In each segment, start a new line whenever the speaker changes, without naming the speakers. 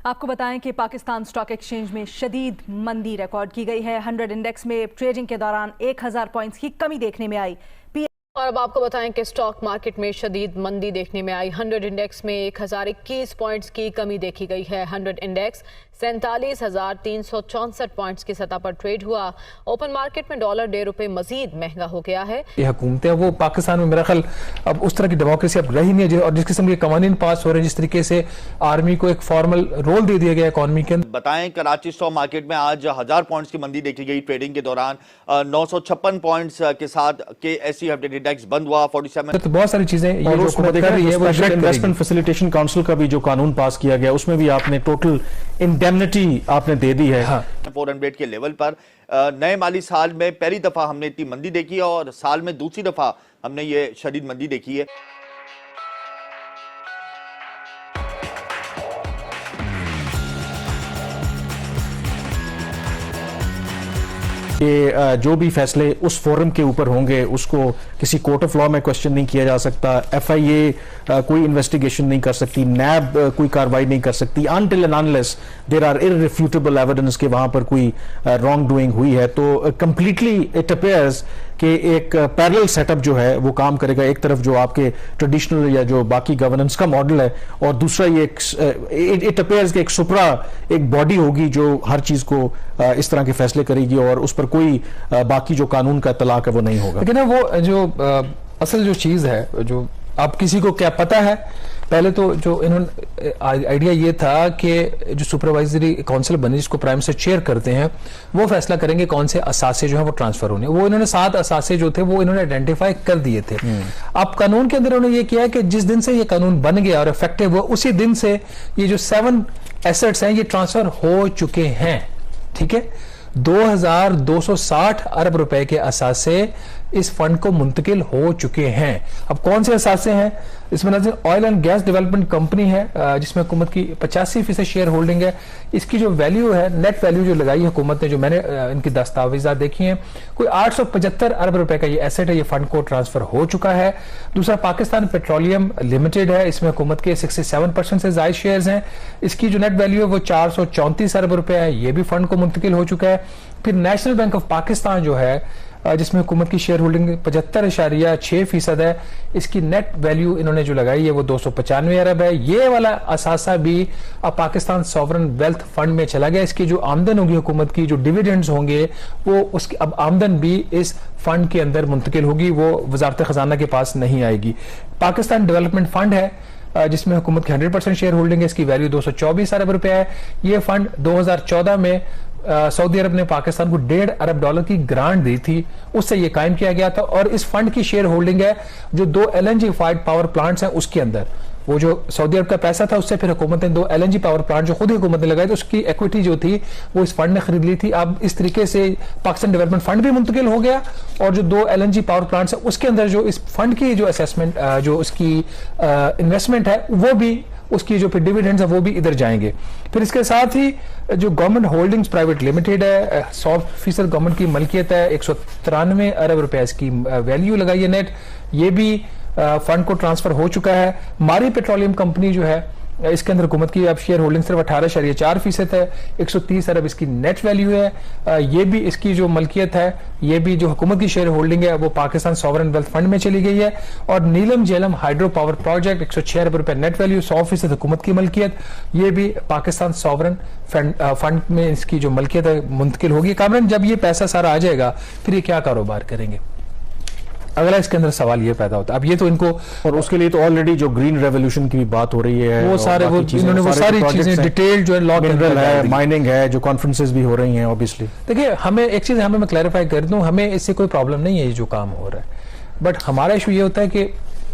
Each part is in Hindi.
आपको बताएं कि पाकिस्तान स्टॉक एक्सचेंज में शदीद मंदी रिकॉर्ड की गई है। 100 इंडेक्स में ट्रेडिंग के दौरान 1000 पॉइंट्स की कमी देखने में आई।
और अब आपको बताएं कि स्टॉक मार्केट में शदीद मंदी देखने में आई। 100 इंडेक्स में 1021 पॉइंट्स की कमी देखी गई है। 100 इंडेक्स 47,364 पॉइंट्स की सतह पर ट्रेड हुआ। ओपन मार्केट में डॉलर ₹1.5 मजीद महंगा हो गया है।
ये हुकूमतें वो पाकिस्तान में मेरा ख्याल अब उस तरह की डेमोक्रेसी अब रही नहीं है, और जिस किस्म के कवानीन पास हो रहे हैं, जिस तरीके से आर्मी को एक फॉर्मल रोल दे दिया गया इकॉनमी के अंदर।
बताएं कराची स्टॉक मार्केट में आज 1000 पॉइंट्स की मंदी देखी गई। ट्रेडिंग के दौरान 956 पॉइंट्स के साथ KSE इंडेक्स बंद हुआ 47।
तो बहुत सारी चीजें ये जो हुकूमत कर रही है वो
इन्वेस्टमेंट फैसिलिटेशन काउंसिल का भी जो कानून पास किया गया उसमें भी आपने टोटल इंडेमनिटी आपने दे दी है। हाँ।
400 के लेवल पर नए माली साल में पहली दफा हमने इतनी मंदी देखी है और साल में दूसरी दफा हमने ये शदीद मंदी देखी है।
कि जो भी फैसले उस फोरम के ऊपर होंगे उसको किसी कोर्ट ऑफ लॉ में क्वेश्चन नहीं किया जा सकता। FIA कोई इन्वेस्टिगेशन नहीं कर सकती, NAB कोई कार्रवाई नहीं कर सकती until and unless there are irrefutable evidence के वहां पर कोई रॉन्ग डूइंग हुई है। तो कंप्लीटली इट अपीयर्स कि एक पैरेलल सेटअप जो है वो काम करेगा। एक तरफ जो आपके ट्रेडिशनल या जो बाकी गवर्नेंस का मॉडल है, और दूसरा ये इट अपीयर्स कि एक सुपरा एक बॉडी होगी जो हर चीज को इस तरह के फैसले करेगी और उस पर कोई बाकी जो कानून का तलाक है वो नहीं होगा।
लेकिन वो जो असल जो चीज है, जो आप किसी को क्या पता है, पहले तो जो इन्होंने आइडिया ये था कि जो सुपरवाइजरी काउंसिल बनी जिसको प्राइम मिनिस्टर चेयर करते हैं वो फैसला करेंगे कौन से असासे जो है वो ट्रांसफर होने। वो इन्होंने 7 असासे जो थे वो इन्होंने आइडेंटिफाई कर दिए थे। अब कानून के अंदर उन्होंने ये किया है कि जिस दिन से ये कानून बन गया और इफेक्टिव हुआ उसी दिन से ये जो 7 एसेट्स हैं ये ट्रांसफर हो चुके हैं। ठीक है, 2260 अरब रुपए के असासे इस फंड को मुंतकिल हो चुके हैं। अब कौन से असासे हैं इसमें नजर oil and gas development company है जिसमें हुकूमत की 85% शेयर होल्डिंग है। इसकी जो वैल्यू है, नेट वैल्यू जो लगाई है हुकूमत ने, जो मैंने इनकी दस्तावेजात देखी हैं, कोई 875 अरब रुपए का ये एसेट है, ये फंड को ट्रांसफर हो चुका है। दूसरा पाकिस्तान पेट्रोलियम लिमिटेड है, इसमें हुकूमत के 67% से ज्यादा शेयर्स हैं। इसकी जो नेट वैल्यू है वो 434 अरब रुपए है, ये भी फंड को मुंतकिल हो चुका है। फिर नेशनल बैंक ऑफ पाकिस्तान जो है जिसमें हुकूमत की शेयर होल्डिंग 75.6% है, इसकी नेट वैल्यू इन्होंने जो लगाई है वो 295 अरब है। ये वाला असासा भी अब पाकिस्तान सॉवरन वेल्थ फंड में चला गया। इसकी जो आमदन होगी हुकूमत की, जो डिविडेंड्स होंगे, वो उसकी अब आमदन भी इस फंड के अंदर मुंतकिल होगी, वो वजारत खजाना के पास नहीं आएगी। पाकिस्तान डेवलपमेंट फंड है जिसमें हुकूमत की 100% शेयर होल्डिंग है, इसकी वैल्यू 224 अरब रुपए है। ये फंड 2014 में सऊदी अरब ने पाकिस्तान को $1.5 अरब की ग्रांट दी थी, उससे ये कायम किया गया था। और इस फंड की शेयर होल्डिंग है जो 2 LNG फायर्ड पावर प्लांट्स हैं उसके अंदर। वो जो सऊदी अरब का पैसा था उससे फिर हुकूमत ने 2 LNG पावर प्लांट जो खुद ही हुकूमत ने लगाए थे उसकी इक्विटी जो थी वो इस फंड ने खरीद ली थी। अब इस तरीके से पाकिस्तान डेवलपमेंट फंड भी मुंतकिल हो गया, और जो 2 LNG पावर प्लांट्स है उसके अंदर जो इस फंड की जो असेसमेंट जो उसकी इन्वेस्टमेंट है वो भी, उसकी जो फिर डिविडेंड्स है वो भी इधर जाएंगे। फिर इसके साथ ही जो गवर्नमेंट होल्डिंग्स प्राइवेट लिमिटेड है, 100% गवर्नमेंट की मलकियत है, 193 अरब रुपए इसकी वैल्यू लगाई है नेट, ये भी फंड को ट्रांसफर हो चुका है। मारी पेट्रोलियम कंपनी जो है इसके अंदर हुकूमत की अब शेयर होल्डिंग सिर्फ 18.4% है, 130 अरब इसकी नेट वैल्यू है। ये भी इसकी जो मलकियत है, ये भी जो हुकूमत की शेयर होल्डिंग है वो पाकिस्तान सॉवरन वेल्थ फंड में चली गई है। और नीलम झेलम हाइड्रो पावर प्रोजेक्ट 106 अरब रुपए नेट वैल्यू, 100% हुकूमत की मलकियत, ये भी पाकिस्तान सॉवरन फंड में इसकी जो मलकियत है मुंतकिल होगी। कामरान, जब ये पैसा सारा आ जाएगा फिर ये क्या कारोबार करेंगे? अगला इसके अंदर सवाल ये पैदा होता है। अब ये तो इनको,
और उसके लिए तो ऑलरेडी जो ग्रीन रेवोल्यूशन की भी बात हो रही है,
वो सारे इन्होंने वो सारी चीजें डिटेल जो है लॉ
मिनरल है, माइनिंग है, जो कॉन्फ्रेंसेस भी हो रही हैं ऑब्वियसली।
देखिए, हमें एक चीज हमें मैं क्लैरिफाई कर दूं, हमें इससे कोई प्रॉब्लम नहीं है ये जो काम हो रहा है, बट हमारा इशू ये होता है कि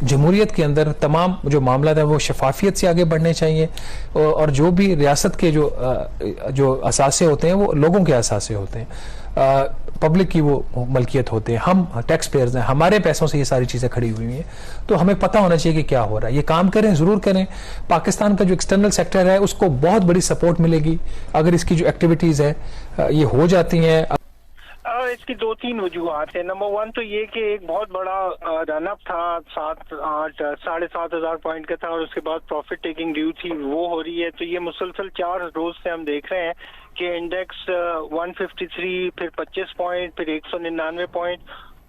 जमहूरियत के अंदर तमाम जो मामला है वो शफाफियत से आगे बढ़ने चाहिए, और जो भी रियासत के जो असासे होते हैं वो लोगों के असासे होते हैं, पब्लिक की वो मलकियत होते हैं। हम टैक्स पेयर्स हैं, हमारे पैसों से ये सारी चीज़ें खड़ी हुई हैं, तो हमें पता होना चाहिए कि क्या हो रहा है। ये काम करें, ज़रूर करें। पाकिस्तान का जो एक्सटर्नल सेक्टर है उसको बहुत बड़ी सपोर्ट मिलेगी अगर इसकी जो एक्टिविटीज़ है ये हो जाती हैं।
इसकी 2-3 वजूहात है। नंबर 1 तो ये कि एक बहुत बड़ा रन अप था, 7,500 पॉइंट का था और उसके बाद प्रॉफिट टेकिंग ड्यू थी, वो हो रही है। तो ये मुसलसल 4 रोज से हम देख रहे हैं कि इंडेक्स 153, फिर 25 पॉइंट, फिर 199 पॉइंट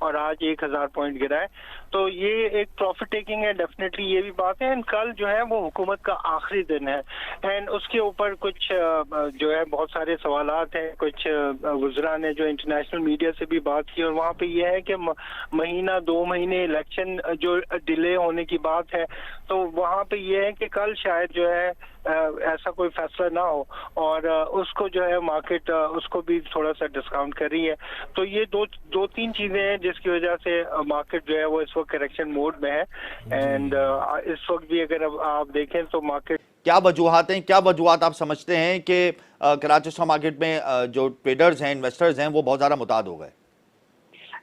और आज 1000 पॉइंट गिरा है। तो ये एक प्रॉफिट टेकिंग है, डेफिनेटली ये भी बात है। एंड कल जो है वो हुकूमत का आखिरी दिन है एंड उसके ऊपर कुछ जो है बहुत सारे सवालात हैं। कुछ वुज़रा ने जो इंटरनेशनल मीडिया से भी बात की और वहाँ पे ये है कि महीना 2 महीने इलेक्शन जो डिले होने की बात है, तो वहाँ पे ये है कि कल शायद जो है ऐसा कोई फैसला ना हो और उसको जो है मार्केट उसको भी थोड़ा सा डिस्काउंट कर रही है। तो ये दो तीन चीजें हैं जिसकी वजह से मार्केट जो है वो इस वक्त करेक्शन मोड में है। एंड इस वक्त भी अगर आप देखें तो मार्केट
क्या वजूहात आप समझते हैं कि कराची स्टॉक मार्केट में जो ट्रेडर्स हैं, इन्वेस्टर्स हैं, वो बहुत ज्यादा मुताद हो गए?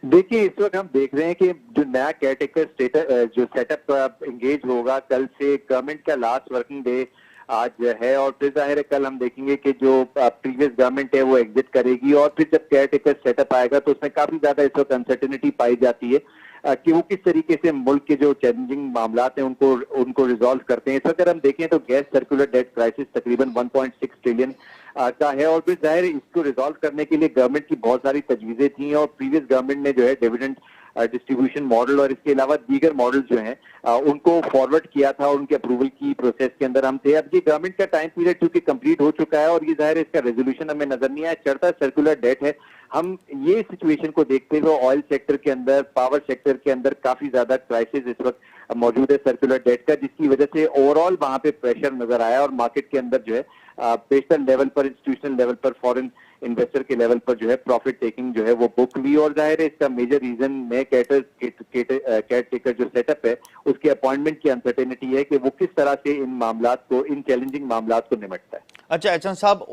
देखिए, इस वक्त हम देख रहे हैं कि जो नया केयरटेकर स्टेटस जो सेटअप एंगेज होगा कल से, गवर्नमेंट का लास्ट वर्किंग डे आज है और फिर जाहिर है कल हम देखेंगे कि जो प्रीवियस गवर्नमेंट है वो एग्जिट करेगी और फिर जब केयरटेकर सेटअप आएगा तो उसमें काफी ज्यादा इस वक्त अनसर्टेनिटी पाई जाती है कि वो किस तरीके से मुल्क के जो चैलेंजिंग मामलात हैं उनको रिजॉल्व करते हैं। इस वक्त अगर हम देखें तो गैस सर्कुलर डेट क्राइसिस तकरीबन 1.6 ट्रिलियन का है और फिर जाहिर इसको रिजॉल्व करने के लिए गवर्नमेंट की बहुत सारी तजवीजें थी और प्रीवियस गवर्नमेंट ने जो है डिविडेंड डिस्ट्रीब्यूशन मॉडल और इसके अलावा दीगर मॉडल जो हैं उनको फॉरवर्ड किया था और उनके अप्रूवल की प्रोसेस के अंदर हम थे। अब ये गवर्नमेंट का टाइम पीरियड चूंकि कंप्लीट हो चुका है और ये जाहिर है इसका रेजोल्यूशन हमें नजर नहीं आया, चढ़ता सर्कुलर डेट है। हम ये सिचुएशन को देखते हुए ऑयल सेक्टर के अंदर, पावर सेक्टर के अंदर काफी ज्यादा क्राइसिस इस वक्त मौजूद है सर्कुलर डेट का, जिसकी वजह से ओवरऑल वहां पे प्रेशर नजर आया और मार्केट के अंदर जो है पेशल लेवल पर, इंस्टीट्यूशनल लेवल पर, फॉरेन इन्वेस्टर के लेवल पर जो है प्रॉफिट टेकिंग जो है वो बुक हुई और जाहिर है इसका मेजर रीजन नए केयर टेकर जो सेटअप है उसके अपॉइंटमेंट की अनसर्टेनिटी है कि वो किस तरह से इन मामलात को, इन चैलेंजिंग मामलात को निपटता है।
अच्छा एहसान साहब,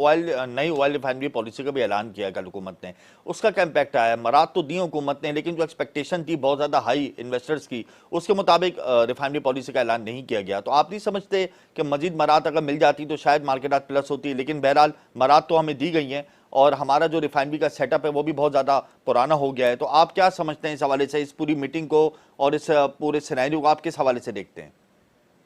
नई ऑयल रिफाइनरी पॉलिसी का भी ऐलान किया कल हुकूमत ने, उसका क्या इम्पैक्ट आया? मराद तो दी हुकूमत ने, लेकिन जो एक्सपेक्टेशन थी बहुत ज्यादा हाई इन्वेस्टर्स की, उसके मुताबिक रिफाइनरी पॉलिसी का ऐलान नहीं किया गया। तो आप नहीं समझते कि मजीद मराद अगर मिल जाती तो शायद मार्केट आज प्लस होती? लेकिन बहरहाल मराद तो हमें दी गई हैं और हमारा जो रिफाइनरी का सेटअप है वो भी बहुत ज्यादा पुराना हो गया है। तो आप क्या समझते हैं इस हवाले से, इस पूरी मीटिंग को और इस पूरे सिनेरियो को आप किस हवाले से देखते हैं?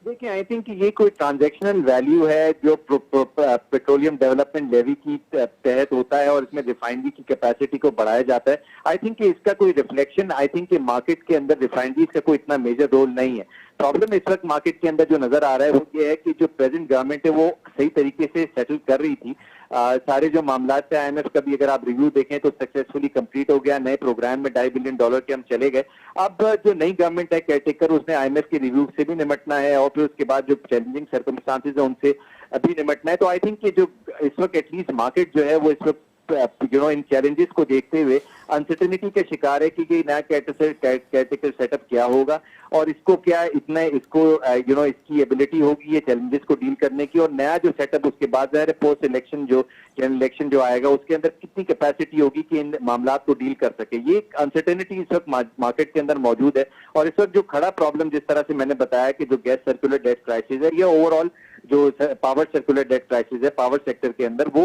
देखिए, आई थिंक ये कोई ट्रांजैक्शनल वैल्यू है जो पेट्रोलियम डेवलपमेंट लेवी की तहत होता है और इसमें रिफाइनरी की कैपेसिटी को बढ़ाया जाता है। आई थिंक इसका कोई रिफ्लेक्शन, आई थिंक मार्केट के अंदर रिफाइनरीज का कोई इतना मेजर रोल नहीं है। प्रॉब्लम इस वक्त मार्केट के अंदर जो नजर आ रहा है वो ये है कि जो प्रेजेंट गवर्नमेंट है वो सही तरीके से सेटल कर रही थी सारे जो मामला थे। IMF का भी अगर आप रिव्यू देखें तो सक्सेसफुली कंप्लीट हो गया, नए प्रोग्राम में $2.5 बिलियन के हम चले गए। अब जो नई गवर्नमेंट है केयरटेकर, उसने IMF के रिव्यू से भी निपटना है और फिर उसके बाद जो चैलेंजिंग सर्कमस्टांसेस है उनसे अभी निपटना है। तो आई थिंक जो इस वक्त एटलीस्ट मार्केट जो है वो इस वक्त इन चैलेंजेस को देखते हुए अनसर्टेनिटी के शिकार है कि नया केयरटेकर सेटअप क्या होगा और इसको क्या इतना इसको इसकी एबिलिटी होगी ये चैलेंजेस को डील करने की, और नया जो सेटअप उसके बाद पोस्ट इलेक्शन जो जनरल इलेक्शन जो आएगा उसके अंदर कितनी कैपेसिटी होगी कि इन मामला को डील कर सके। ये अनसर्टेनिटी इस वक्त मार्केट के अंदर मौजूद है। और इस वक्त जो खड़ा प्रॉब्लम जिस तरह से मैंने बताया कि जो गैस सर्कुलर डेट क्राइसिस है, ये ओवरऑल जो पावर सर्कुलर डेट क्राइसिस है पावर सेक्टर के अंदर, वो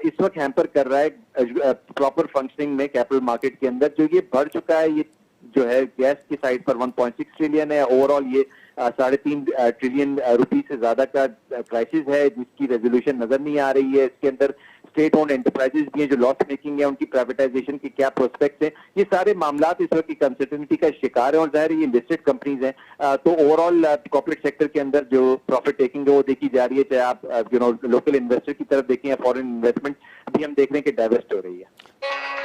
इस वक्त हैम्पर कर रहा है प्रॉपर फंक्शनिंग में कैपिटल मार्केट के अंदर। जो ये बढ़ चुका है, ये जो है गैस की साइड पर 1.6 ट्रिलियन है, ओवरऑल ये 3.5 ट्रिलियन रुपीज से ज्यादा का क्राइसिस है जिसकी रेजोल्यूशन नजर नहीं आ रही है। इसके अंदर स्टेट ओन्ड एंटरप्राइजेस भी हैं जो लॉस मेकिंग है, उनकी प्राइवेटाइजेशन के क्या प्रोस्पेक्ट्स हैं, ये सारे मामलात इस वक्त की अनसर्टेनिटी का शिकार है और जाहिर ये लिस्टेड कंपनीज हैं। तो ओवरऑल कॉर्पोरेट सेक्टर के अंदर जो प्रॉफिट टेकिंग है वो देखी जा रही है, चाहे आप लोकल इन्वेस्टर की तरफ देखें या फॉरेन इन्वेस्टमेंट भी हम देख रहे हैं कि डाइवर्स्ट हो रही है।